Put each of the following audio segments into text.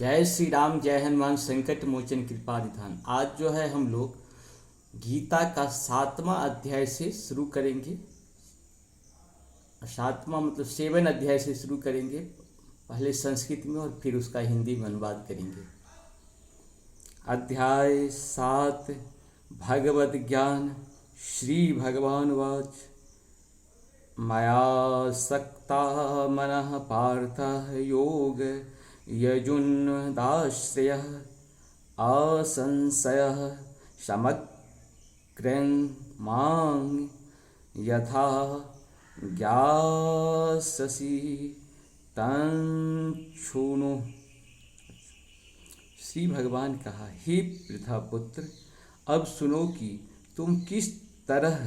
जय श्री राम, जय हनुमान, संकट मोचन कृपा निधान। आज जो है हम लोग गीता का 7वां अध्याय से शुरू करेंगे। 7वां मतलब 7 अध्याय से शुरू करेंगे, पहले संस्कृत में और फिर उसका हिंदी में अनुवाद करेंगे। अध्याय 7 भगवद ज्ञान। श्री भगवान वाच मया सक्ता मनः पार्थ योग यजुन्दाश्रयः असंशयः समग्रं मां यथा ज्ञास्यसि तं शृणु। श्री भगवान कहा, हे पृथापुत्र, अब सुनो कि तुम किस तरह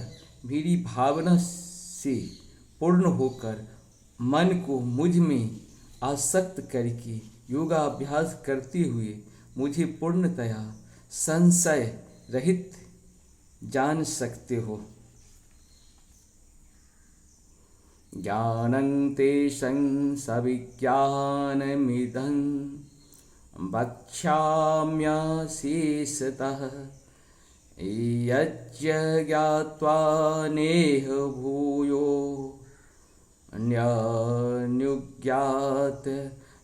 मेरी भावना से पूर्ण होकर मन को मुझ में आसक्त करके योगाभ्यास करते हुए मुझे पूर्णतया संशय रहित जान सकते हो। ज्ञानं तेषं सविज्ञानमिदं वक्ष्याम्यशेषतः यज्ज्ञात्वा नेह भूयो अन्यनुज्ञात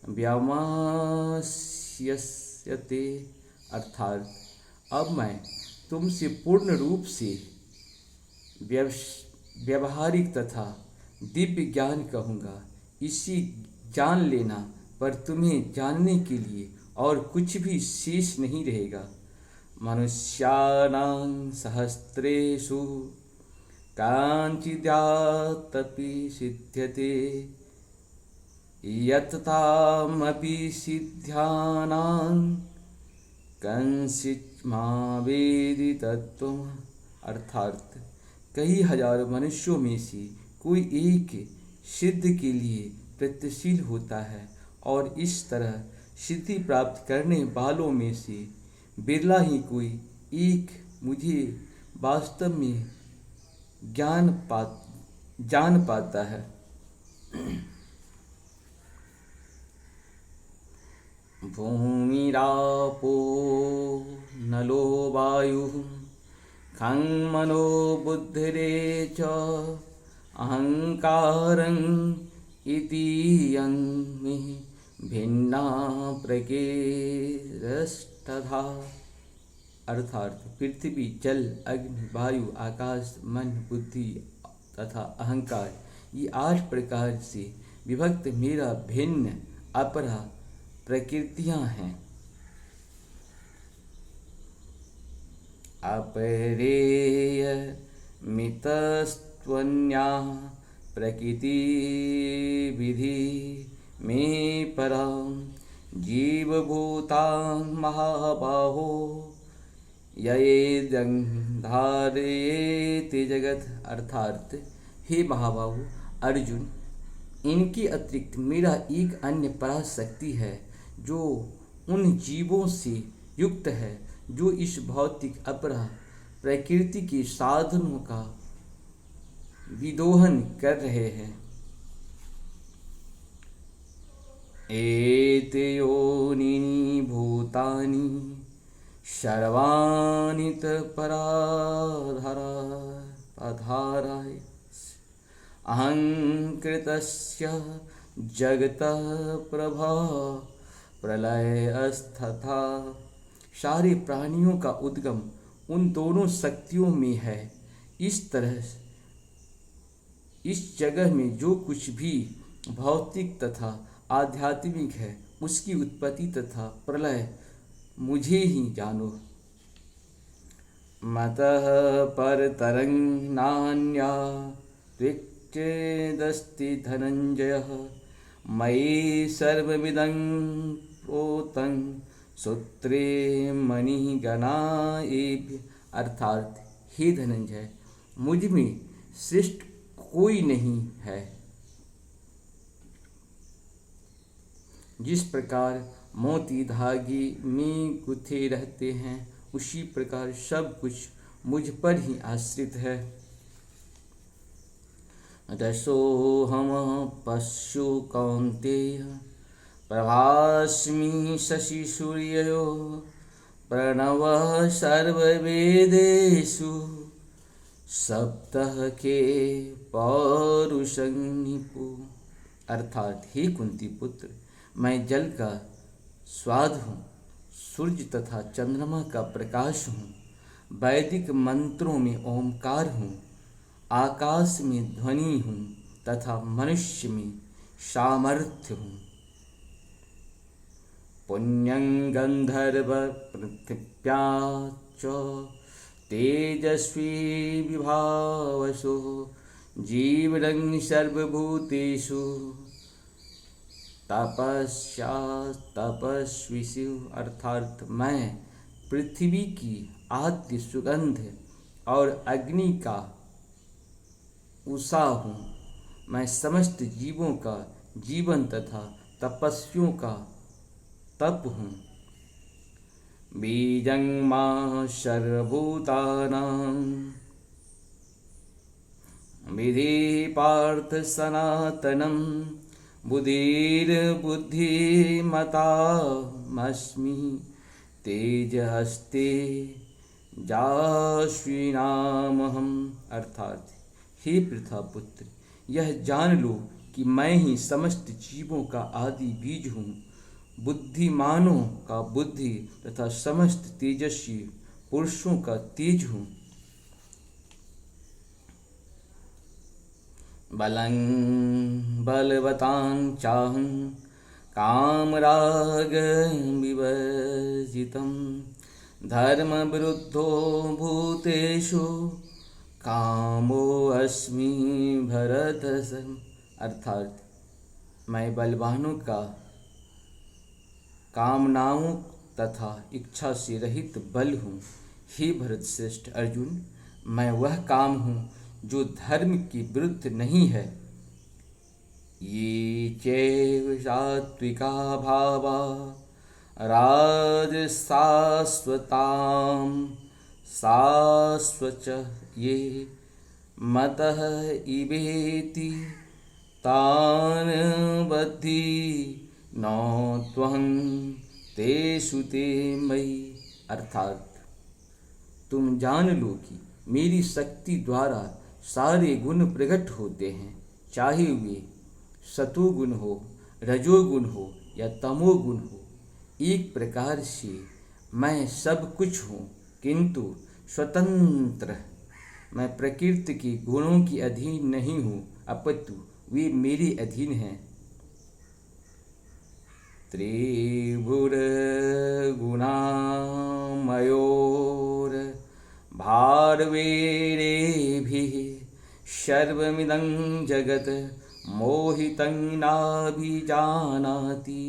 व्यमास्यते। अर्थात अब मैं तुमसे पूर्ण रूप से व्यवहारिक तथा दिव्य ज्ञान कहूँगा। इसी जान लेना पर तुम्हें जानने के लिए और कुछ भी शेष नहीं रहेगा। मनुष्याणां सहस्रेषु कांचिद्यातपि सिद्ध्यते यत्तामपि सिद्ध्यानां कंचित् मा वेदि तत्त्वम्। अर्थात कई हजार मनुष्यों में से कोई एक सिद्ध के लिए प्रयत्नशील होता है और इस तरह सिद्धि प्राप्त करने वालों में से बिरला ही कोई एक मुझे वास्तव में जान पाता है। भूमिरापो नलो वायुः खं मनो बुद्धिरेच अहंकारं इतीयं मे भिन्ना प्रकृतिरष्टधा। अर्थात पृथ्वी, जल, अग्नि, वायु, आकाश, मन, बुद्धि तथा अहंकार, ये 8 प्रकार से विभक्त मेरा भिन्न अपरा प्रकृतियां हैं। अपरेय मितस्त्वन्याः प्रकृति विधि में परं जीवभूतां महाबाहो ययेदं धारयेति जगत्। अर्थात हे महाबाहु अर्जुन, इनके अतिरिक्त मेरा एक अन्य पराशक्ति है जो उन जीवों से युक्त है जो इस भौतिक अपरा प्रकृति के साधनों का विदोहन कर रहे हैं। एते योनिनि भूतानि सर्वाणि पराधाराय अहंकृतस्य जगतः प्रलयस्तथा। सारे प्राणियों का उद्गम उन दोनों शक्तियों में है। इस तरह इस जगह में जो कुछ भी भौतिक तथा आध्यात्मिक है उसकी उत्पत्ति तथा प्रलय मुझे ही जानो। मतः परतरं नान्या त्विच्चेदस्ति धनंजयः मयि सर्वमिदं प्रोतं सूत्रे मणिगणा एव। अर्थात हे धनंजय, मुझ में श्रेष्ठ कोई नहीं है। जिस प्रकार मोती धागे में गुथे रहते हैं उसी प्रकार सब कुछ मुझ पर ही आश्रित है। रसोऽहं पशु कौन्तेय प्रभास्मि शशिसूर्ययो प्रणवः सर्ववेदेषु सप्तह के पौरुषं निपु। अर्थात हे कुंती पुत्र, मैं जल का स्वाद हूँ, सूर्य तथा चंद्रमा का प्रकाश हूँ, वैदिक मंत्रों में ओंकार हूँ, आकाश में ध्वनि हूँ तथा मनुष्य में सामर्थ्य हूँ। पुण्यं गंधर्व पृथिव्याच्च तेजस्वी विभावसो जीवनं सर्वभूतेषु तपस्विषु। अर्थात मैं पृथ्वी की आद्य सुगंध और अग्नि का उषा हूँ। मैं समस्त जीवों का जीवन तथा तपस्वियों का तप हूँ। बीजं मां सर्वभूतानां विधि पार्थ सनातनं बुद्धिर्बुद्धिमतामस्मि तेजहस्ते जाश्विनामहम्। अर्थात हे पृथापुत्र, यह जान लो कि मैं ही समस्त जीवों का आदि बीज हूँ, बुद्धिमानों का बुद्धि तथा समस्त तेजस्वी पुरुषों का तेज हूँ। बलं बलवतां चाहं कामराग विवर्जितं धर्मविरुद्धो भूतेषु कामोऽस्मि भरतसम। अर्थात मैं बलवानों का कामनाओं तथा इच्छा से रहित बल हूँ। हे भरत श्रेष्ठ अर्जुन, मैं वह काम हूँ जो धर्म के विरुद्ध नहीं है। ये चैव सात्विका भावा राजसास्वतां सास्वच ये मतः इवेति तान बद्धि न त्वं तेषु ते मयि। अर्थात तुम जान लो कि मेरी शक्ति द्वारा सारे गुण प्रकट होते हैं, चाहे वे सतोगुण हो, रजोगुण हो या तमोगुण हो। एक प्रकार से मैं सब कुछ हूँ, किंतु स्वतंत्र। मैं प्रकृति के गुणों के अधीन नहीं हूँ, अपितु वे मेरे अधीन हैं। त्रिभुरगुणामयोर भारवेरेभिः सर्वमिदं जगत् मोहितं नाभिजानाति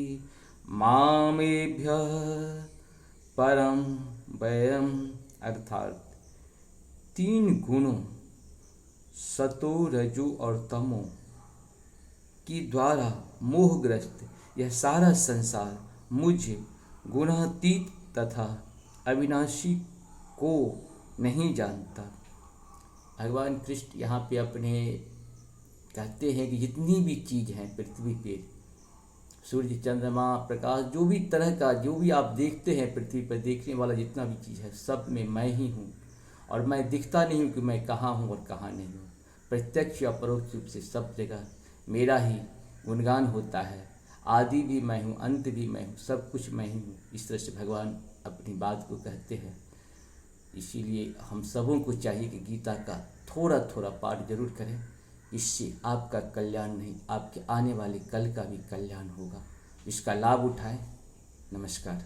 मामेभ्यः परं वयम्। अर्थात तीन गुणों सतो रजो और तमो की द्वारा मोहग्रस्त यह सारा संसार मुझ गुणातीत तथा अविनाशी को नहीं जानता। भगवान कृष्ण यहाँ पे अपने कहते हैं कि जितनी भी चीज़ हैं पृथ्वी पे, सूर्य चंद्रमा प्रकाश, जो भी तरह का जो भी आप देखते हैं पृथ्वी पर देखने वाला जितना भी चीज़ है, सब में मैं ही हूँ। और मैं दिखता नहीं हूँ कि मैं कहाँ हूँ और कहाँ नहीं हूँ। प्रत्यक्ष या परोक्ष रूप से सब जगह मेरा ही गुणगान होता है। आदि भी मैं हूँ, अंत भी मैं हूँ, सब कुछ मैं ही हूँ। इस तरह से भगवान अपनी बात को कहते हैं। इसीलिए हम सबों को चाहिए कि गीता का थोड़ा थोड़ा पाठ जरूर करें। इससे आपका कल्याण नहीं, आपके आने वाले कल का भी कल्याण होगा। इसका लाभ उठाएं। नमस्कार।